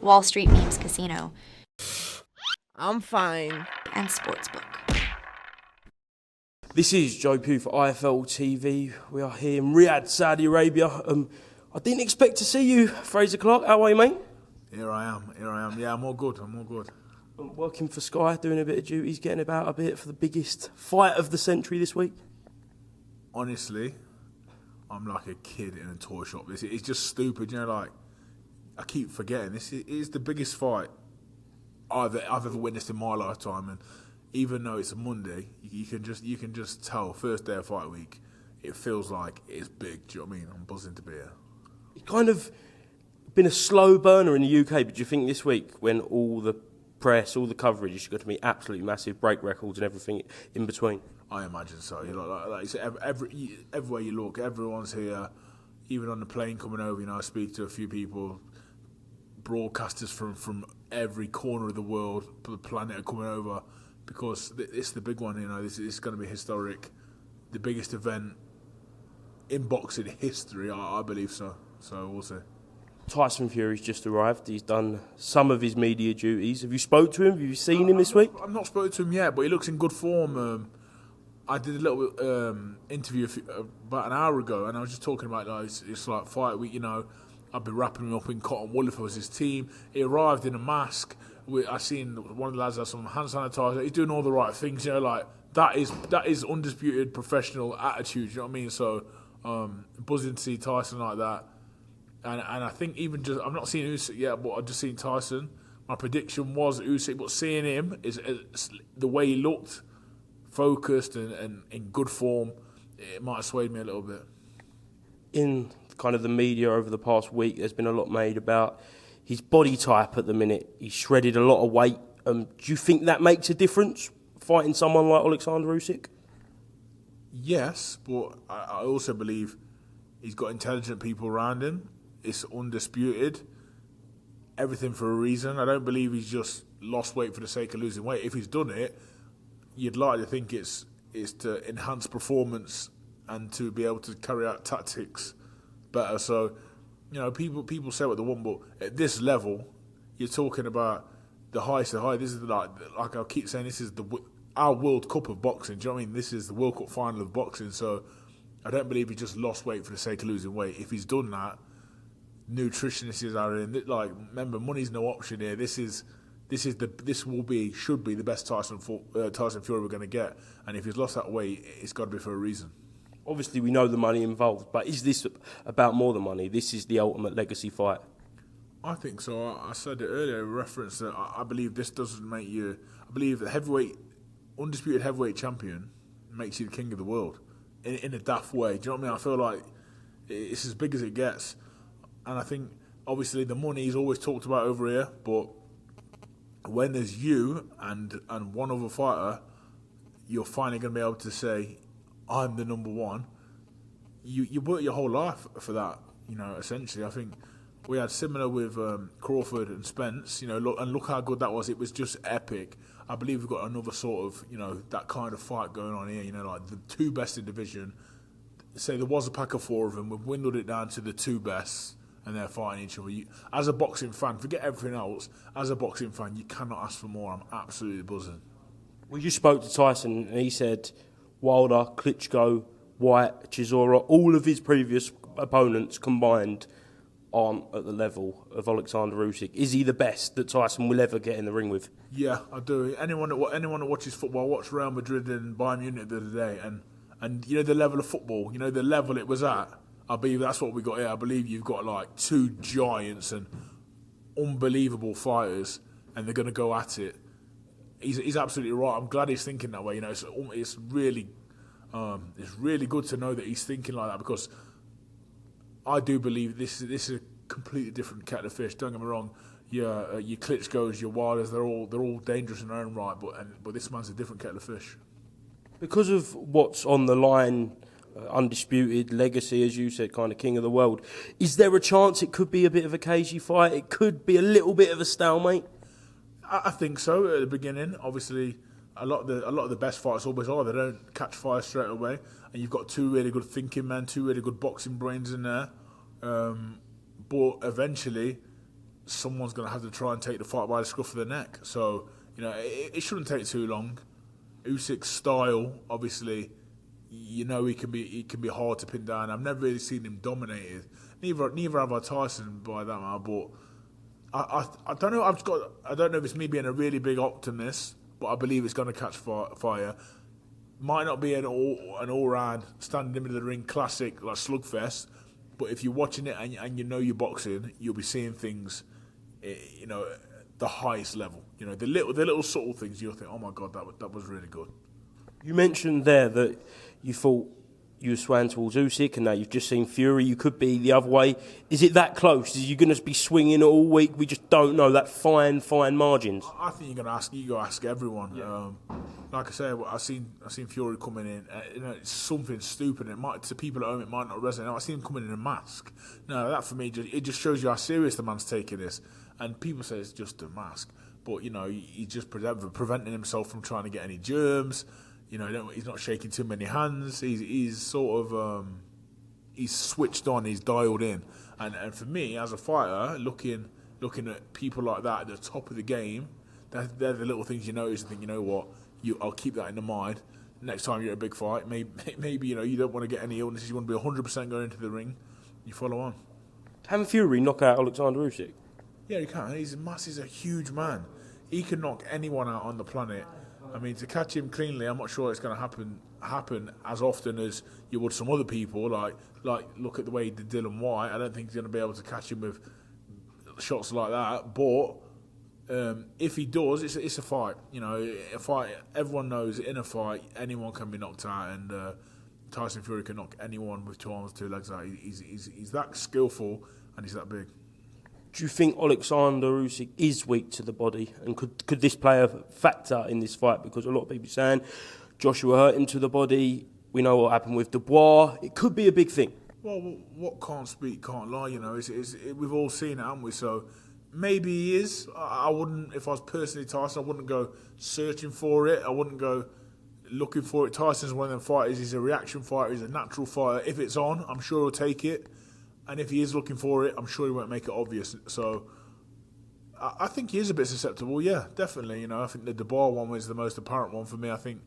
Wall Street Memes Casino, I'm fine. and Sportsbook. This is Joe Pugh for IFLTV. We are here in Riyadh, Saudi Arabia. I didn't expect to see you, Frazer Clarke. How are you, mate? Here I am. Yeah, I'm all good. I'm working for Sky, doing a bit of duties, getting about a bit for the biggest fight of the century this week. Honestly, I'm like a kid in a toy shop. It's just stupid, you know. Like, I keep forgetting this is the biggest fight I've ever witnessed in my lifetime, and even though it's a Monday, you can just tell first day of fight week, it feels like it's big. Do you know what I mean? I'm buzzing to be here. It's kind of been a slow burner in the UK, but do you think this week, when all the press, all the coverage is going to be absolutely massive, break records and everything in between? I imagine so. You know, like you said, everywhere you look, everyone's here. Even on the plane coming over, you know, I speak to a few people, broadcasters from every corner of the world, the planet are coming over because it's the big one. You know, this is going to be historic, the biggest event in boxing history. I believe so. So we'll see. Tyson Fury's just arrived. He's done some of his media duties. Have you spoke to him? Have you seen him this week? I've not spoken to him yet, but he looks in good form. I did a little interview about an hour ago, and I was just talking about it's like fight week. You know, I'd be wrapping him up in cotton wool if it was his team. He arrived in a mask. I seen one of the lads have some hand sanitizer. He's doing all the right things. You know, like that is undisputed professional attitude. You know what I mean? So buzzing to see Tyson like that. And I think even just, I'm not seeing Usyk yet, but I've just seen Tyson. My prediction was Usyk, but seeing him, is the way he looked, focused and in good form, it might have swayed me a little bit. In kind of the media over the past week, there's been a lot made about his body type at the minute. He's shredded a lot of weight. Do you think that makes a difference, fighting someone like Alexander Usyk? Yes, but I also believe he's got intelligent people around him. It's undisputed. Everything for a reason. I don't believe he's just lost weight for the sake of losing weight. If he's done it, you'd like to think it's to enhance performance and to be able to carry out tactics better. So, you know, people say what they want, but at this level, you're talking about the highest of high. This is like I keep saying, this is our World Cup of boxing. Do you know what I mean? This is the World Cup final of boxing. So I don't believe he just lost weight for the sake of losing weight. If he's done that, nutritionists are in. Like, remember, money's no option here. Should be the best Tyson Fury we're going to get. And if he's lost that weight, it's got to be for a reason. Obviously, we know the money involved, but is this about more than money? This is the ultimate legacy fight. I think so. I said it earlier, in reference that I believe this doesn't make you. I believe the undisputed heavyweight champion makes you the king of the world in a daft way. Do you know what I mean? I feel like it's as big as it gets. And I think, obviously, the money is always talked about over here, but when there's you and one other fighter, you're finally going to be able to say, I'm the number one. You work your whole life for that, you know, essentially. I think we had similar with Crawford and Spence, you know, look how good that was. It was just epic. I believe we've got another sort of, you know, that kind of fight going on here, you know, like the two best in division. Say there was a pack of four of them, we've dwindled it down to the two best. And they're fighting each other. As a boxing fan, forget everything else. As a boxing fan, you cannot ask for more. I'm absolutely buzzing. Well, you spoke to Tyson, and he said Wilder, Klitschko, White, Chisora, all of his previous opponents combined aren't at the level of Alexander Usyk. Is he the best that Tyson will ever get in the ring with? Yeah, I do. Anyone that watches football, I watched Real Madrid and Bayern Munich the other day, and you know the level of football, you know the level it was at. I believe that's what we got here. I believe you've got like two giants and unbelievable fighters, and they're going to go at it. He's absolutely right. I'm glad he's thinking that way. You know, it's really good to know that he's thinking like that, because I do believe this is a completely different kettle of fish. Don't get me wrong. Your Klitschko's, your Wilders, they're all dangerous in their own right, but this man's a different kettle of fish. Because of what's on the line. Undisputed legacy, as you said, kind of king of the world. Is there a chance it could be a bit of a cagey fight? It could be a little bit of a stalemate. I think so. At the beginning, obviously, a lot of the best fighters always are. They don't catch fire straight away, and you've got two really good thinking men, two really good boxing brains in there. But eventually, someone's going to have to try and take the fight by the scruff of the neck. So, it shouldn't take too long. Usyk's style, obviously, he can be hard to pin down. I've never really seen him dominated. Neither have I Tyson by that matter. But I don't know. I don't know if it's me being a really big optimist, but I believe it's going to catch fire. Might not be an all round stand in the middle of the ring classic like slugfest, but if you're watching it and you're boxing, you'll be seeing things, the highest level. The little subtle things you'll think, oh my god, that was really good. You mentioned there that you thought you were swaying towards Usyk, and now you've just seen Fury. You could be the other way. Is it that close? Is you going to be swinging all week? We just don't know that fine margins. I think you're going to ask everyone. Yeah. Like I said, I've seen Fury coming in. It's something stupid. It might, to people at home, it might not resonate. I see him coming in a mask. No, that for me, it just shows you how serious the man's taking this. And people say it's just a mask, but he's just preventing himself from trying to get any germs. He's not shaking too many hands. He's sort of he's switched on. He's dialed in. And for me, as a fighter, looking at people like that at the top of the game, they're the little things you notice and think, you know what, I'll keep that in the mind. Next time you're at a big fight, maybe you don't want to get any illnesses. You want to be 100% going into the ring. You follow on. Can Fury knock out Alexander Usyk? Yeah, he can. He's a huge man. He can knock anyone out on the planet. I mean, to catch him cleanly, I'm not sure it's going to happen as often as you would some other people. Like look at the way he did Dylan White. I don't think he's going to be able to catch him with shots like that. But if he does, it's a fight. A fight. Everyone knows in a fight, anyone can be knocked out, and Tyson Fury can knock anyone with 2 arms, 2 legs out. He's that skillful, and he's that big. Do you think Alexander Usyk is weak to the body, and could this play a factor in this fight? Because a lot of people are saying Joshua hurt him to the body. We know what happened with Dubois. It could be a big thing. Well, what can't speak can't lie. We've all seen it, haven't we? So maybe he is. I wouldn't, if I was personally Tyson, I wouldn't go searching for it. I wouldn't go looking for it. Tyson's one of them fighters. He's a reaction fighter. He's a natural fighter. If it's on, I'm sure he'll take it. And if he is looking for it, I'm sure he won't make it obvious. So I think he is a bit susceptible. Yeah, definitely. I think the Dubois one was the most apparent one for me. I think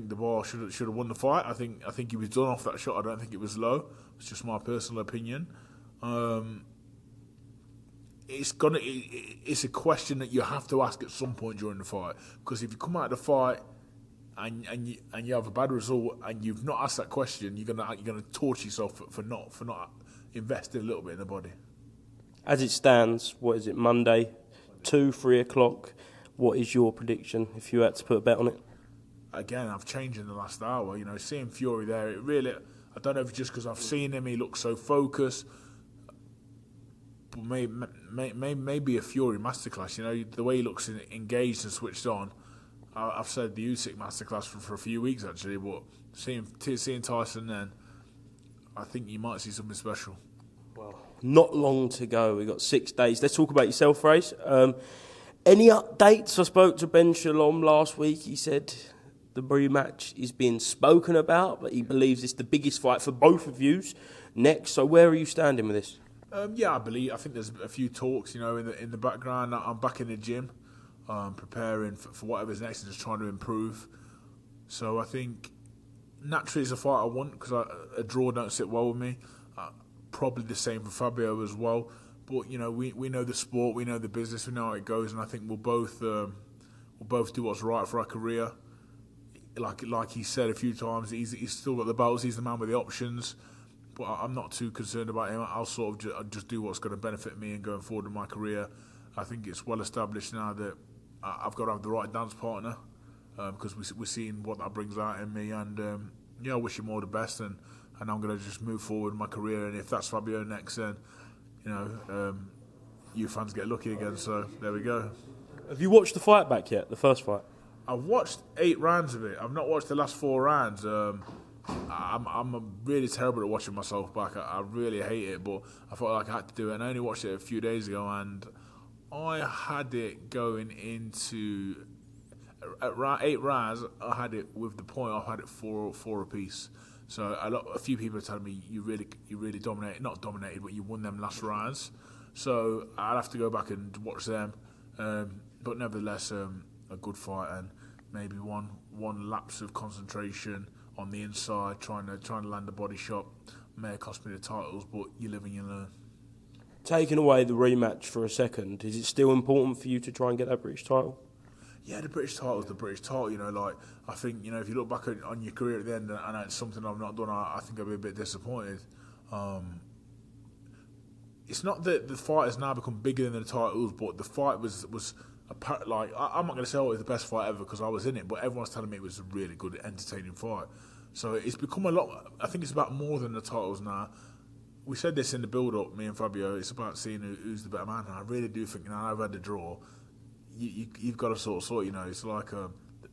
Dubois should have won the fight. I think he was done off that shot. I don't think it was low. It's just my personal opinion. It's a question that you have to ask at some point during the fight, because if you come out of the fight and you have a bad result and you've not asked that question, you're gonna torture yourself for not investing a little bit in the body. As it stands, what is it, Monday, 2-3 o'clock? What is your prediction if you had to put a bet on it? Again, I've changed in the last hour. Seeing Fury there, it really, I don't know if it's just because I've seen him, he looks so focused. But maybe a Fury masterclass. The way he looks engaged and switched on. I've said the Usyk masterclass for a few weeks actually, but seeing Tyson then, I think you might see something special. Well, not long to go. We've got 6 days. Let's talk about yourself, Frazer. Any updates? I spoke to Ben Shalom last week. He said the rematch is being spoken about, but he believes it's the biggest fight for both of you next. So where are you standing with this? I think there's a few talks, in the background. I'm back in the gym, preparing for whatever's next and just trying to improve. So I think naturally it's a fight I want, because a draw don't sit well with me. Probably the same for Fabio as well. But we know the sport, we know the business, we know how it goes, and I think we'll both do what's right for our career. Like he said a few times, he's still got the belts. He's the man with the options. But I'm not too concerned about him. I'll sort of just do what's going to benefit me and going forward in my career. I think it's well established now that I've got to have the right dance partner, because we're seeing what that brings out in me. And I wish him all the best, and I'm going to just move forward in my career. And if that's Fabio next, then you fans get lucky again. So there we go. Have you watched the fight back yet? The first fight? I've watched 8 rounds of it. I've not watched the last 4 rounds. I'm really terrible at watching myself back. I really hate it, but I felt like I had to do it. And I only watched it a few days ago, and I had it going into at 8 rounds. I had it with the point. I had it 4 apiece. So a few people are telling me you really dominated, not dominated, but you won them last rounds. So I'd have to go back and watch them. But nevertheless, a good fight, and maybe one lapse of concentration on the inside, trying to land a body shot may have cost me the titles, but you live and you learn. Taking away the rematch for a second, is it still important for you to try and get that British title? Yeah, the British title is the British title. I think if you look back on your career at the end and it's something I've not done, I think I'd be a bit disappointed. It's not that the fight has now become bigger than the titles, but the fight was I'm not going to say it was the best fight ever because I was in it, but everyone's telling me it was a really good, entertaining fight. So it's become a lot. I think it's about more than the titles now. We said this in the build-up, me and Fabio. It's about seeing who's the better man. And I really do think now I've had the draw. You've got to sort. It's like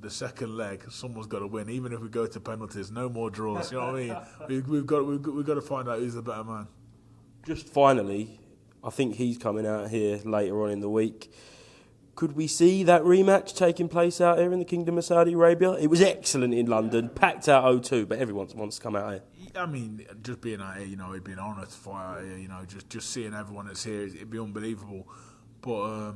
the second leg. Someone's got to win, even if we go to penalties. No more draws. You know what I mean? We've got to find out who's the better man. Just finally, I think he's coming out here later on in the week. Could we see that rematch taking place out here in the Kingdom of Saudi Arabia? It was excellent in London, packed out O2, but everyone wants to come out here. I mean, just being out here, it'd be an honour to fight out here. Just seeing everyone that's here, it'd be unbelievable. But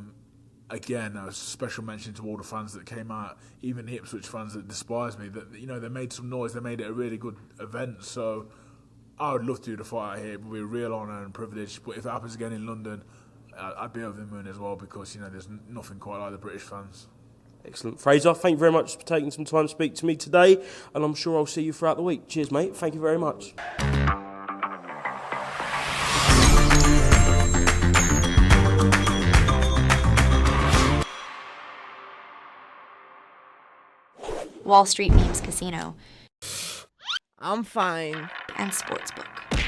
again, a special mention to all the fans that came out, even the Ipswich fans that despise me. That they made some noise. They made it a really good event. So I would love to do the fight out here. It would be a real honour and privilege. But if it happens again in London, I'd be over the moon as well because there's nothing quite like the British fans. Excellent. Frazer, thank you very much for taking some time to speak to me today, and I'm sure I'll see you throughout the week. Cheers, mate. Thank you very much. Wall Street Memes Casino I'm fine. and Sportsbook.